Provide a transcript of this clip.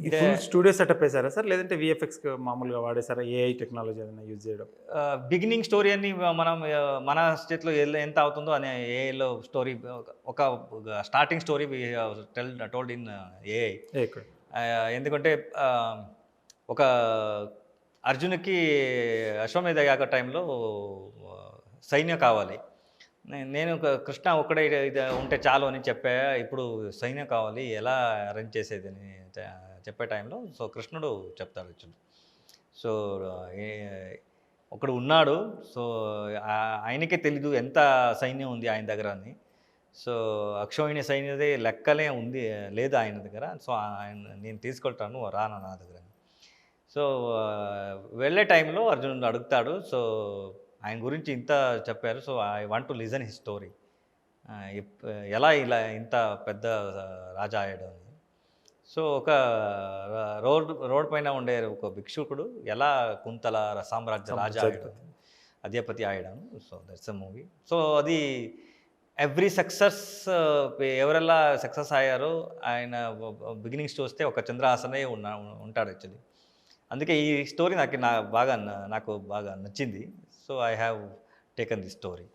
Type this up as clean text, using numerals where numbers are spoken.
ఈ full studio setup వేసారా sir? లేదంటే వీఎఫ్ఎక్స్ మామూలుగా వాడేసారా? ఏఐ టెక్నాలజీ ఏదైనా యూజ్ చేయడం? బిగినింగ్ స్టోరీ అని మనం మన చేతిలో ఎంత అవుతుందో అని ఏఐలో స్టోరీ ఒక starting story we told in AI. ఇక్కడ ఎందుకంటే ఒక అర్జున్‌కి అశ్వమేధ యాగ టైంలో సైన్యం కావాలి. నేను కృష్ణ ఒక్కడే ఇది ఉంటే చాలు అని చెప్పా. ఇప్పుడు సైన్యం కావాలి ఎలా అరేంజ్ చేసేదని చెప్పే టైంలో సో కృష్ణుడు చెప్తాడు యాక్చువల్లీ. సో ఏ ఒకడు ఉన్నాడు. సో ఆయనకే తెలీదు ఎంత సైన్యం ఉంది ఆయన దగ్గర అని. సో అక్షోహిణి సైన్యదే లెక్కలే ఉంది లేదు ఆయన దగ్గర. సో ఆయన నేను తీసుకెళ్తాను రానా నా దగ్గర. సో వెళ్ళే టైంలో అర్జునుడు అడుగుతాడు. సో ఆయన గురించి ఇంత చెప్పారు. So I want to listen his story. ఎలా ఇలా ఇంత పెద్ద రాజా అయ్యాడు అని. సో ఒక రోడ్ పైన ఉండే ఒక భిక్షుకుడు ఎలా కుంతల సామ్రాజ్య రాజా అయ్యాడు, అధిపతి అయ్యాడు. So that's a movie. So అది ఎవ్రీ సక్సెస్ ఎవరెలా సక్సెస్ అయ్యారో ఆయన బిగినింగ్స్ చూస్తే ఒక చంద్రహాసనే ఉంటాడు యాక్చువల్లీ. అందుకే ఈ స్టోరీ నాకు బాగా నచ్చింది. So I have taken the story.